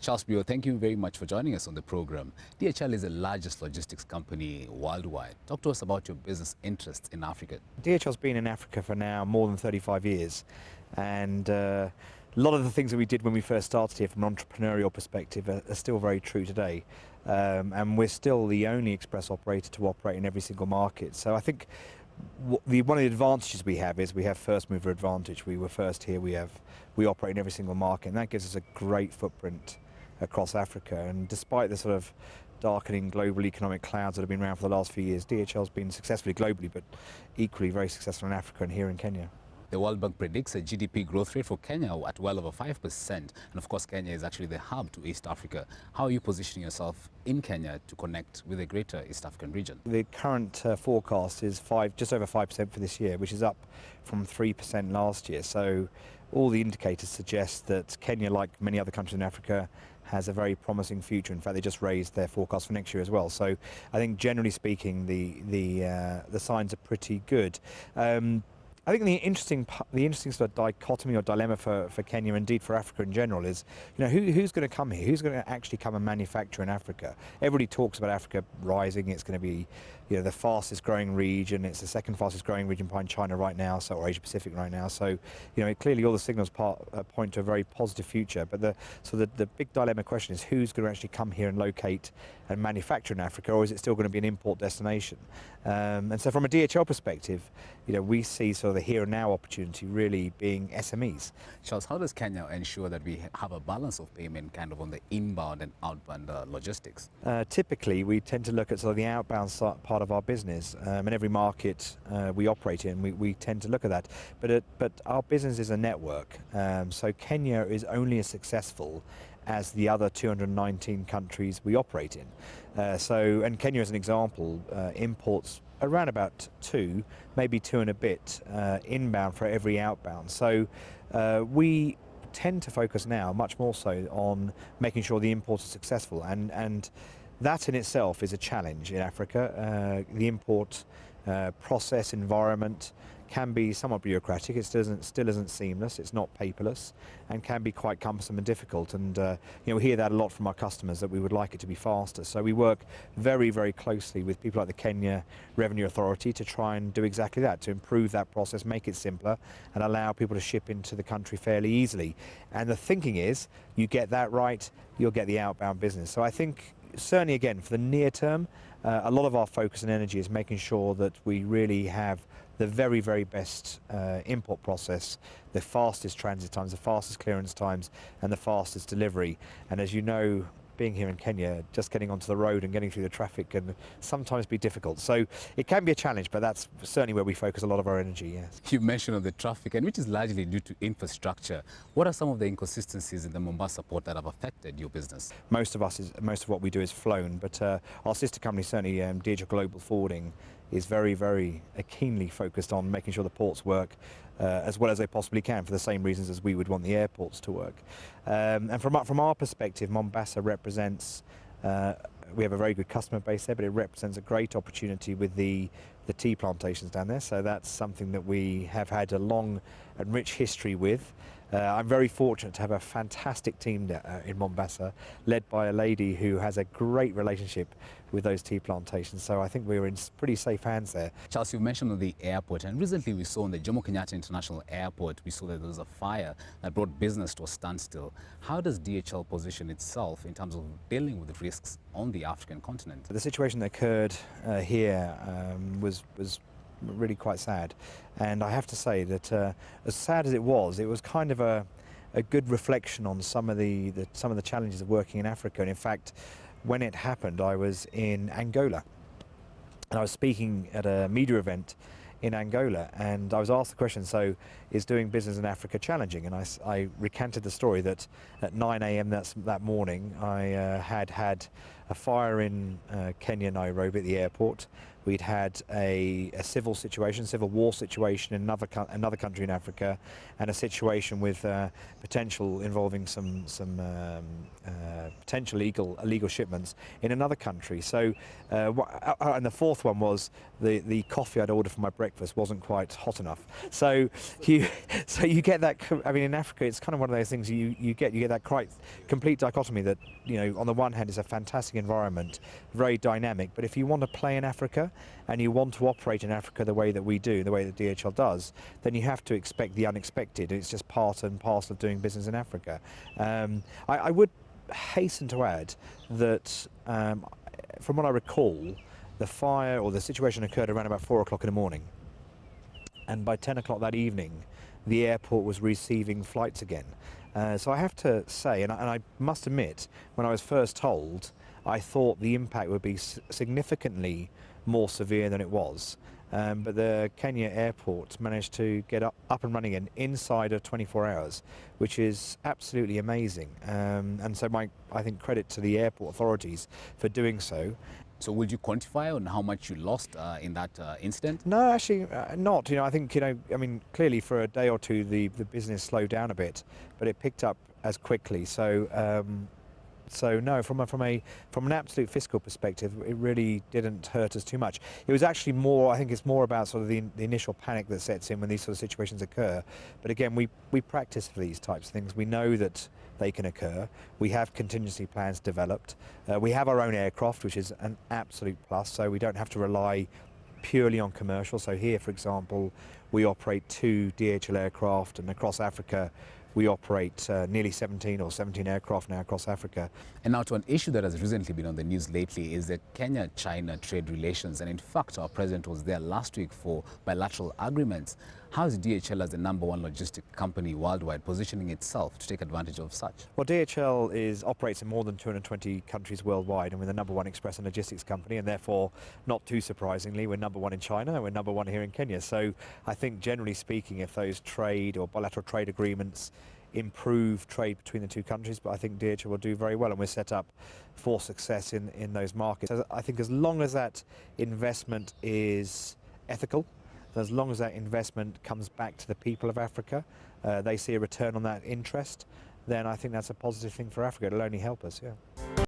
Charles Bio, thank you very much for joining us on the program. DHL is the largest logistics company worldwide. Talk to us about your business interests in Africa. DHL's been in Africa for now more than 35 years, and a lot of the things that we did when we first started here from an entrepreneurial perspective are still very true today. And we're still the only express operator to operate in every single market. So I think one of the advantages we have is we have first mover advantage. We were first here, we operate in every single market, and that gives us a great footprint across Africa. And despite the sort of darkening global economic clouds that have been around for the last few years, DHL's been successfully globally, but equally very successful in Africa and here in Kenya. The World Bank predicts a GDP growth rate for Kenya at well over 5%. And of course, Kenya is actually the hub to East Africa. How are you positioning yourself in Kenya to connect with the greater East African region? The current forecast is just over 5% for this year, which is up from 3% last year. So all the indicators suggest that Kenya, like many other countries in Africa, has a very promising future. In fact, they just raised their forecast for next year as well. So I think generally speaking, the signs are pretty good. I think the interesting sort of dichotomy or dilemma for Kenya, indeed for Africa in general, is who's going to come here? Who's going to actually come and manufacture in Africa? Everybody talks about Africa rising. It's going to be the fastest growing region. It's the second fastest growing region behind China right now, or Asia Pacific right now. So clearly all the signals point to a very positive future. But the big dilemma question is who's going to actually come here and locate and manufacture in Africa, or is it still going to be an import destination? And so from a DHL perspective, we see sort of the here and now opportunity really being SMEs. Charles, how does Kenya ensure that we have a balance of payment kind of on the inbound and outbound logistics? Typically, we tend to look at sort of the outbound part of our business. In every market we operate in, we tend to look at that. But our business is a network. So Kenya is only as successful as the other 219 countries we operate in. And Kenya, as an example, imports around about 2, maybe 2 and a bit inbound for every outbound. So we tend to focus now much more so on making sure the imports are successful, and that in itself is a challenge in Africa. The import process environment can be somewhat bureaucratic. It still isn't seamless. It's not paperless, and can be quite cumbersome and difficult. And we hear that a lot from our customers, that we would like it to be faster. So we work very, very closely with people like the Kenya Revenue Authority to try and do exactly that, to improve that process, make it simpler, and allow people to ship into the country fairly easily. And the thinking is, you get that right, you'll get the outbound business. So I think certainly, again, for the near term, a lot of our focus and energy is making sure that we really have the very, very best import process, the fastest transit times, the fastest clearance times, and the fastest delivery. And as you know, being here in Kenya, just getting onto the road and getting through the traffic can sometimes be difficult. So it can be a challenge, but that's certainly where we focus a lot of our energy, yes. You mentioned on the traffic, and which is largely due to infrastructure. What are some of the inconsistencies in the Mombasa port that have affected your business? Most of what we do is flown, but our sister company, certainly DHL Global Forwarding, is very, very keenly focused on making sure the ports work as well as they possibly can, for the same reasons as we would want the airports to work. And from our perspective, Mombasa represents, we have a very good customer base there, but it represents a great opportunity with the tea plantations down there. So that's something that we have had a long and rich history with. I'm very fortunate to have a fantastic team in Mombasa, led by a lady who has a great relationship with those tea plantations. So I think we're in pretty safe hands there. Charles, you mentioned the airport, and recently we saw on the Jomo Kenyatta International Airport, we saw that there was a fire that brought business to a standstill. How does DHL position itself in terms of dealing with the risks on the African continent? The situation that occurred here was really quite sad, and I have to say that as sad as it was kind of a good reflection on some of the challenges of working in Africa. And in fact, when it happened, I was in Angola, and I was speaking at a media event in Angola, and I was asked the question, so is doing business in Africa challenging? And I recanted the story that at 9 a.m. that morning I had a fire in Kenya, Nairobi at the airport. We'd had a civil war situation in another country in Africa, and a situation with potential involving some potential illegal shipments in another country. So, and the fourth one was the coffee I'd ordered for my breakfast wasn't quite hot enough. So so you get that. I mean, in Africa, it's kind of one of those things you get that quite complete dichotomy that, on the one hand, it's a fantastic environment, very dynamic. But if you want to play in Africa and you want to operate in Africa the way that we do, the way that DHL does, then you have to expect the unexpected. It's just part and parcel of doing business in Africa. I would hasten to add that, from what I recall, the fire or the situation occurred around about 4 o'clock in the morning. And by 10 o'clock that evening, the airport was receiving flights again. So I have to say, and I must admit, when I was first told, I thought the impact would be significantly more severe than it was. But the Kenya airport managed to get up and running again inside of 24 hours, which is absolutely amazing. And so I think credit to the airport authorities for doing so. So will you quantify on how much you lost in that incident? No, actually not. I think, I mean, clearly for a day or two the business slowed down a bit, but it picked up as quickly. So no, from an absolute fiscal perspective, it really didn't hurt us too much. It was actually more, I think it's more about sort of the initial panic that sets in when these sort of situations occur. But again, we practice for these types of things. We know that they can occur. We have contingency plans developed. We have our own aircraft, which is an absolute plus, so we don't have to rely purely on commercial. So here, for example, we operate 2 DHL aircraft, and across Africa we operate nearly 17 aircraft now across Africa. And now to an issue that has recently been on the news lately is the Kenya-China trade relations. And in fact, our president was there last week for bilateral agreements. How is DHL, as the #1 logistic company worldwide, positioning itself to take advantage of such? Well, DHL operates in more than 220 countries worldwide, and we're the #1 express and logistics company, and therefore, not too surprisingly, we're #1 in China and we're #1 here in Kenya. So I think, generally speaking, if those trade or bilateral trade agreements improve trade between the two countries, but I think DHL will do very well, and we're set up for success in those markets. So I think as long as that investment is ethical, as long as that investment comes back to the people of Africa, they see a return on that interest, then I think that's a positive thing for Africa. It'll only help us, yeah.